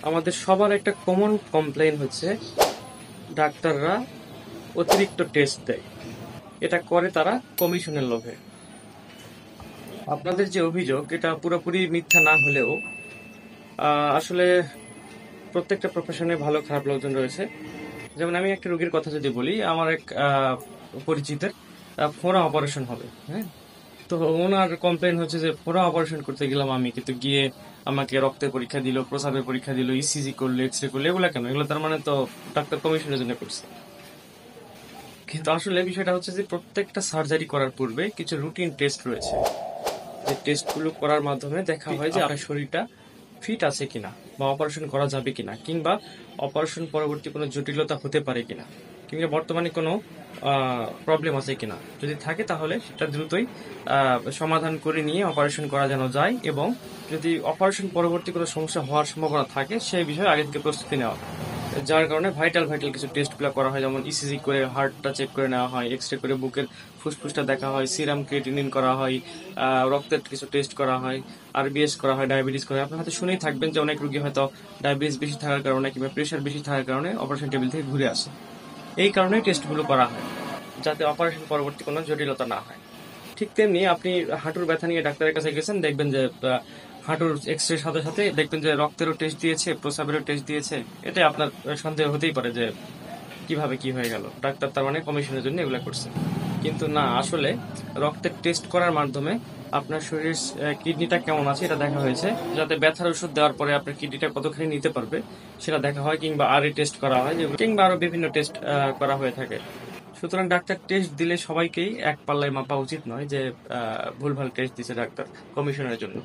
আমাদের সবার একটা কমন কমপ্লেইন হচ্ছে ডাক্তাররা অতিরিক্ত টেস্ট দেয়। এটা করে তারা কমিশনের লোভে। আপনাদের যে অভিযোগ এটা পুরোপুরি মিথ্যা না হলেও আসলে প্রত্যেকটা প্রফেশনে ভালো খারাপ লোকজন রয়েছে। যেমন আমি একটা রোগীর কথা যদি বলি, আমার এক পরিচিতের ফোড়া অপারেশন হবে, হ্যাঁ। তো ওনার কমপ্লেন হচ্ছে যে ফোড়া অপারেশন করতে গেলাম আমি, কিন্তু গিয়ে আমাকে রক্তের পরীক্ষা দিল, প্রস্রাবের পরীক্ষা দিল, ইসিজি করলো, এক্সরে করলো, এগুলো কেন? এগুলো তার মানে তো ডাক্তার কমিশনের জন্য করছে। কিন্তু আসলে বিষয়টা হচ্ছে যে প্রত্যেকটা সার্জারি করার পূর্বে কিছু রুটিন টেস্ট রয়েছে, যে টেস্টগুলো করার মাধ্যমে দেখা হয় যে আপনার শরীরটা ফিট আছে কিনা, বা অপারেশন করা যাবে কিনা, কিংবা অপারেশন পরবর্তী কোনো জটিলতা হতে পারে কিনা, কিংবা বর্তমানে কোনো প্রবলেম আছে কিনা। যদি থাকে তাহলে সেটা দ্রুতই সমাধান করে নিয়ে অপারেশন করা যেন যায়, এবং যদি অপারেশন পরবর্তী কোনো সমস্যা হওয়ার সম্ভাবনা থাকে সেই বিষয়ে আগে থেকে প্রস্তুতি নেওয়া। যার কারণে ভাইটাল কিছু টেস্টগুলো করা হয়, যেমন ইসিজি করে হার্টটা চেক করে নেওয়া হয়, এক্সরে করে বুকের ফুসফুসটা দেখা হয়, সিরাম ক্রিয়েটিনিন করা হয়, রক্তের কিছু টেস্ট করা হয়, আরবিএস করা হয়, ডায়াবেটিস করা হয়। আপনার হয়তো শুনেই থাকবেন যে অনেক রোগী হয়তো ডায়াবেটিস বেশি থাকার কারণে কিংবা প্রেশার বেশি থাকার কারণে অপারেশন টেবিল থেকে ঘুরে আসে। এই কারণেই টেস্টগুলো করা হয়, যাতে অপারেশন পরবর্তী কোনো জটিলতা না হয়। ঠিক তেমনি আপনি হাঁটুর ব্যথা নিয়ে ডাক্তারের কাছে গেছেন, দেখবেন যে হাঁটুর এক্সরের সাথে সাথে দেখবেন যে রক্তেরও টেস্ট দিয়েছে, প্রস্রাবেরও টেস্ট দিয়েছে। এটা আপনার সন্দেহ হতেই পারে যে কিভাবে কি হয়ে গেল, ডাক্তার তার মানে কমিশনের জন্য এগুলো করছে। কিন্তু না, আসলে রক্তের টেস্ট করার মাধ্যমে আপনার শরীরের কিডনিটা কেমন আছে এটা দেখা হয়েছে, যাতে ব্যথার ওষুধ দেওয়ার পরে আপনার কিডনিটা কতখানি নিতে পারবে সেটা দেখা হয়, কিংবা আরএ টেস্ট করা হয়, কিংবা আরো বিভিন্ন টেস্ট করা হয়ে থাকে। সুতরাং ডাক্তার টেস্ট দিলে সবাইকেই এক পাল্লায় মাপা উচিত নয় যে ভুলভাল টেস্ট দিছে ডাক্তার কমিশনের জন্য।